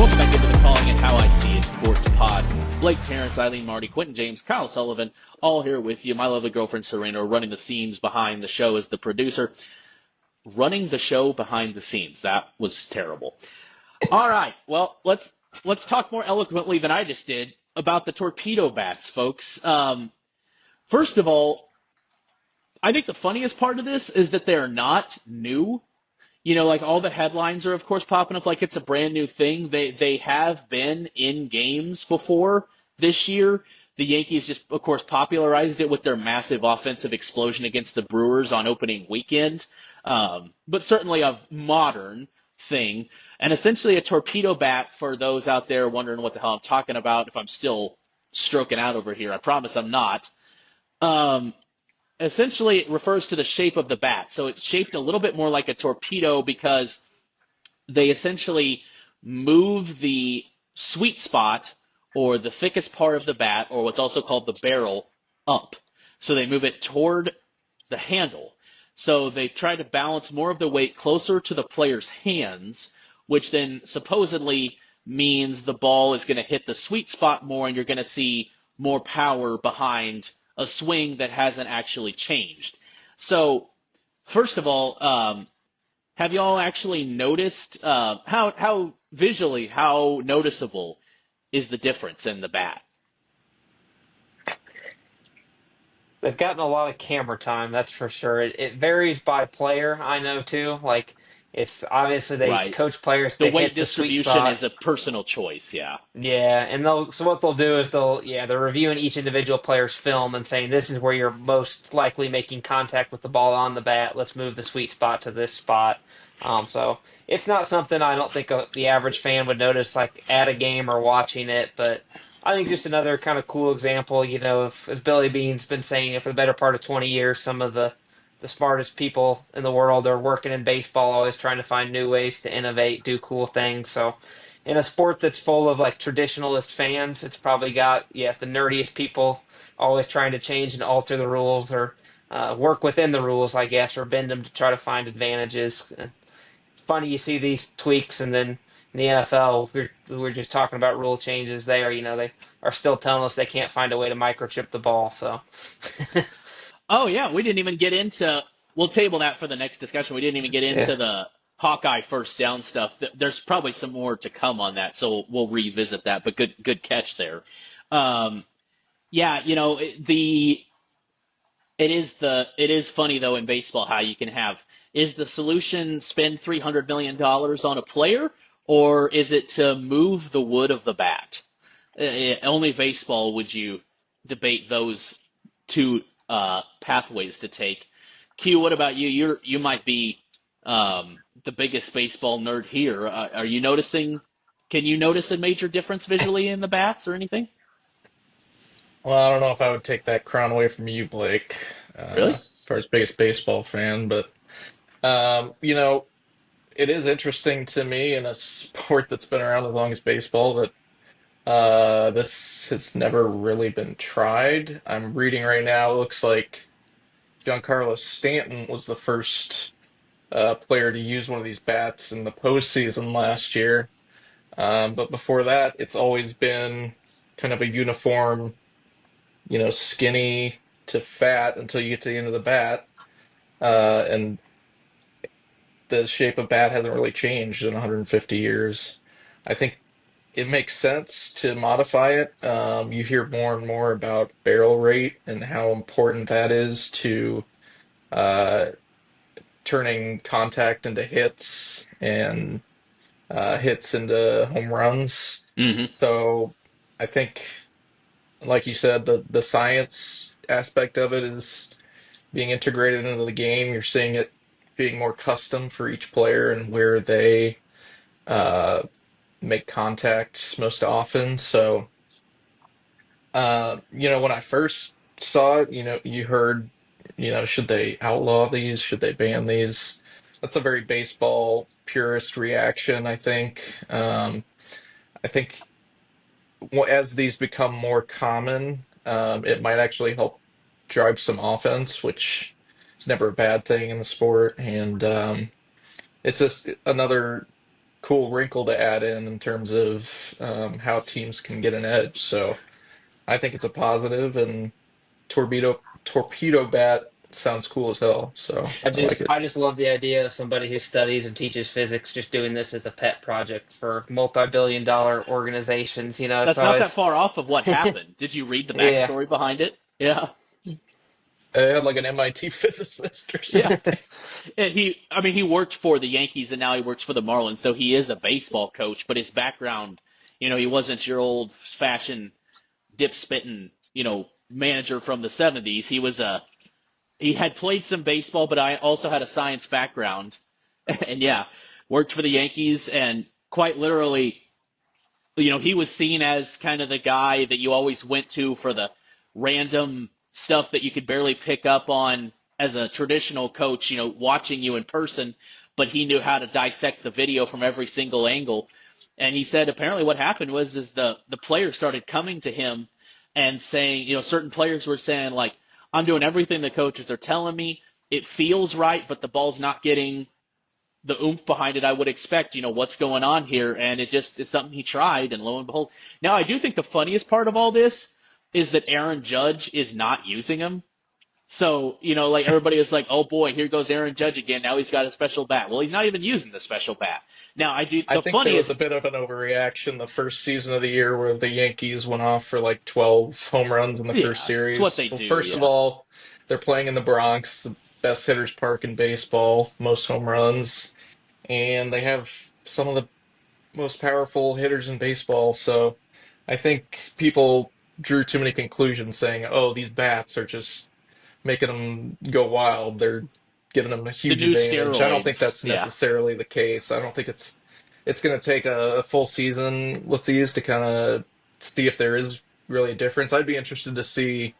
Welcome back into the Calling It How I See It Sports Pod. Blake, Terrence, Eileen, Marty, Quentin, James, Kyle Sullivan, all here with you. My lovely girlfriend Serena running the scenes behind the show as the producer. Running the show behind the scenes. That was terrible. All right. Well, let's talk more eloquently than I just did about the torpedo bats, folks. First of all, I think the funniest part of this is that they're not new. Like all the headlines are, of course, popping up like it's a brand new thing. They have been in games before this year. The Yankees just, of course, popularized it with their massive offensive explosion against the Brewers on opening weekend. But certainly a modern thing. And essentially a torpedo bat, for those out there wondering what the hell I'm talking about, if I'm still stroking out over here, I promise I'm not. Essentially it refers to the shape of the bat. So it's shaped a little bit more like a torpedo because they essentially move the sweet spot or the thickest part of the bat, or what's also called the barrel, up. So they move it toward the handle. So they try to balance more of the weight closer to the player's hands, which then supposedly means the ball is going to hit the sweet spot more and you're going to see more power behind a swing that hasn't actually changed. So, first of all, have you all actually noticed how visually, how noticeable is the difference in the bat? They've gotten a lot of camera time, that's for sure. It varies by player, I know too. Like it's obviously they Right. coach players The to weight hit the sweet distribution spot. is a personal choice, yeah. Yeah, and what they'll do is they're reviewing each individual player's film and saying this is where you're most likely making contact with the ball on the bat. Let's move the sweet spot to this spot. So it's not something I don't think the average fan would notice like at a game or watching it, but I think just another kind of cool example, of, as Billy Bean's been saying for the better part of 20 years, some of the smartest people in the world are working in baseball, always trying to find new ways to innovate, do cool things. So in a sport that's full of like traditionalist fans, it's probably got the nerdiest people always trying to change and alter the rules or work within the rules, I guess, or bend them to try to find advantages. It's funny you see these tweaks, and then in the NFL, we were just talking about rule changes there. They are still telling us they can't find a way to microchip the ball. So Oh, yeah, we didn't even get into, we'll table that for the next discussion. We didn't even get yeah. into the Hawkeye first down stuff. There's probably some more to come on that, so we'll revisit that, but good catch there. Um, yeah, it is funny though in baseball how you can have, is the solution spend $300 million on a player, or is it to move the wood of the bat? Only baseball would you debate those two pathways to take. Q, what about you? You might be the biggest baseball nerd here. Are you noticing? Can you notice a major difference visually in the bats or anything? Well, I don't know if I would take that crown away from you, Blake, Really? as far as biggest baseball fan, but you know, it is interesting to me in a sport that's been around as long as baseball that this has never really been tried. I'm reading right now, it looks like Giancarlo Stanton was the first player to use one of these bats in the postseason last year. But before that, it's always been kind of a uniform, skinny to fat until you get to the end of the bat. And the shape of bat hasn't really changed in 150 years. I think it makes sense to modify it. You hear more and more about barrel rate and how important that is to uh, turning contact into hits and hits into home runs. Hmm. So I think, like you said, the science aspect of it is being integrated into the game. You're seeing it being more custom for each player and where they uh, make contact most often. So, when I first saw it, you heard, should they outlaw these? Should they ban these? That's a very baseball purist reaction, I think. I think as these become more common, it might actually help drive some offense, which is never a bad thing in the sport. And it's just another. cool wrinkle to add in terms of how teams can get an edge. So I think it's a positive, and torpedo bat sounds cool as hell. So I I like just it. I just love the idea of somebody who studies and teaches physics just doing this as a pet project for multi-billion-dollar organizations. It's That's not that always far off of what happened. Did you read the yeah. backstory behind it? Yeah. I had like an MIT physicist or Yeah. something. And he worked for the Yankees and now he works for the Marlins, so he is a baseball coach, but his background, he wasn't your old fashioned dip spitting, manager from the 70s. He had played some baseball, but I also had a science background. And yeah, worked for the Yankees and quite literally, he was seen as kind of the guy that you always went to for the random stuff that you could barely pick up on as a traditional coach, watching you in person, but he knew how to dissect the video from every single angle. And he said apparently what happened was is the players started coming to him and saying, certain players were saying like, I'm doing everything the coaches are telling me. It feels right, but the ball's not getting the oomph behind it I would expect, what's going on here. And it just is something he tried, and lo and behold. Now, I do think the funniest part of all this is that Aaron Judge is not using him. So, like everybody is like, oh boy, here goes Aaron Judge again. Now he's got a special bat. Well, he's not even using the special bat. Now, I the think there was a funniest, bit of an overreaction the first season of the year where the Yankees went off for like 12 home runs in the first yeah, it's what series. they Well, do. first of Yeah. all, they're playing in the Bronx, the best hitters park in baseball, most home runs, and they have some of the most powerful hitters in baseball. So I think people drew too many conclusions saying, oh, these bats are just making them go wild. They're giving them a The huge new advantage. I don't think steroids. that's Yeah. necessarily the case. I don't think it's going to take a full season with these to kind of see if there is really a difference. I'd be interested to see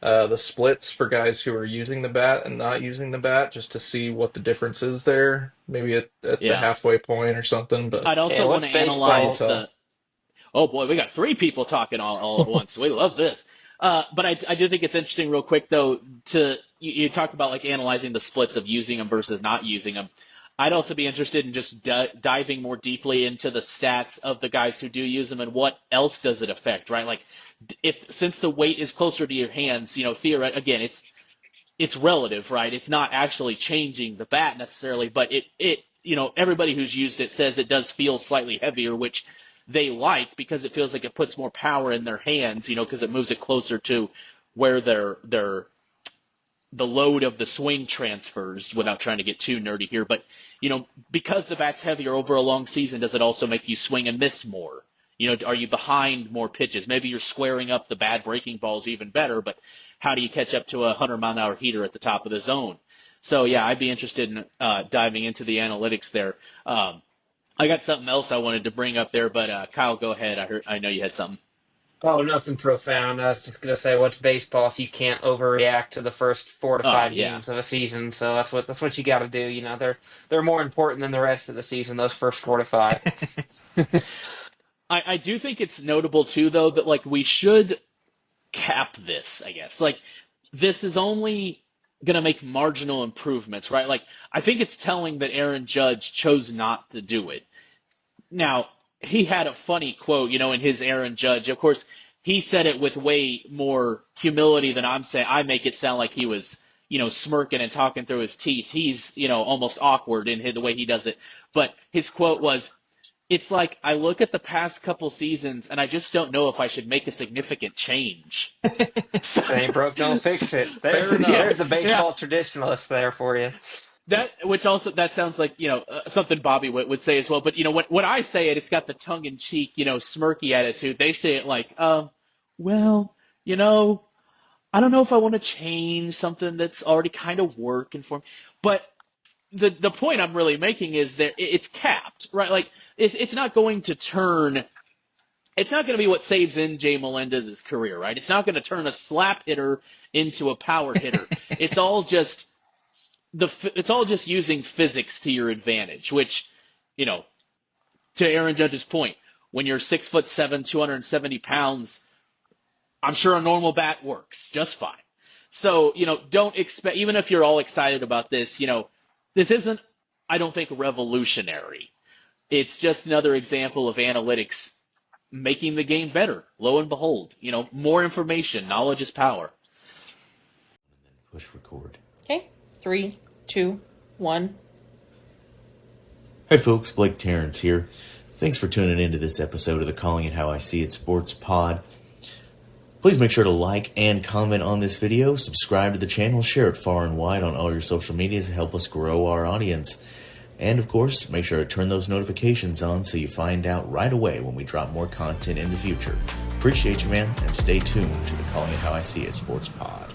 the splits for guys who are using the bat and not using the bat, just to see what the difference is there. Maybe at the Yeah. halfway point or something. But I'd Yeah, also want what's to time will analyze baseball? tell. the Oh boy, we got three people talking all at once. We love this. But I do think it's interesting, real quick though, you talked about like analyzing the splits of using them versus not using them. I'd also be interested in just diving more deeply into the stats of the guys who do use them and what else does it affect, right? Like, if since the weight is closer to your hands, theoretically, again, it's relative, right? It's not actually changing the bat necessarily, but everybody who's used it says it does feel slightly heavier, which they like because it feels like it puts more power in their hands, because it moves it closer to where the load of the swing transfers without trying to get too nerdy here. But, because the bat's heavier over a long season, does it also make you swing and miss more? Are you behind more pitches? Maybe you're squaring up the bad breaking balls even better, but how do you catch up to a 100-mile-an-hour heater at the top of the zone? So, yeah, I'd be interested in diving into the analytics there. I got something else I wanted to bring up there, but Kyle, go ahead. I know you had something. Oh, nothing profound. I was just gonna say, what's baseball if you can't overreact to the first four to Oh, five yeah. games of a season? So that's what you got to do. They're more important than the rest of the season. Those first 4 to 5. I do think it's notable too, though, that like we should cap this, I guess. Like, this is only going to make marginal improvements, right? Like, I think it's telling that Aaron Judge chose not to do it. Now, he had a funny quote, in his Aaron Judge. Of course, he said it with way more humility than I'm saying. I make it sound like he was, smirking and talking through his teeth. He's, almost awkward in the way he does it. But his quote was, it's like I look at the past couple seasons and I just don't know if I should make a significant change. So, It ain't broke, don't fix it. There's Fair yeah, there's the enough. yeah. baseball traditionalist there for you. That sounds like something Bobby would say as well. But when I say it, it's got the tongue in cheek, smirky attitude. They say it like, well, I don't know if I want to change something that's already kind of working for me. But the point I'm really making is that it's capped, right? Like, it's not going to turn. It's not going to be what saves NJ Melendez's career, right? It's not going to turn a slap hitter into a power hitter. It's all just it's all just using physics to your advantage, which, you know, to Aaron Judge's point, when you're 6'7", 270 pounds, I'm sure a normal bat works just fine. So, don't expect, even if you're all excited about this, this isn't, I don't think, revolutionary. It's just another example of analytics making the game better. Lo and behold, more information, knowledge is power. Push record. Okay, 3, 2, 1. Hey folks, Blake Terrence here. Thanks for tuning into this episode of the Calling It How I See It Sports Pod. Please make sure to like and comment on this video, subscribe to the channel, share it far and wide on all your social medias to help us grow our audience. And of course, make sure to turn those notifications on so you find out right away when we drop more content in the future. Appreciate you, man, and stay tuned to the Calling It How I See It Sports Pod.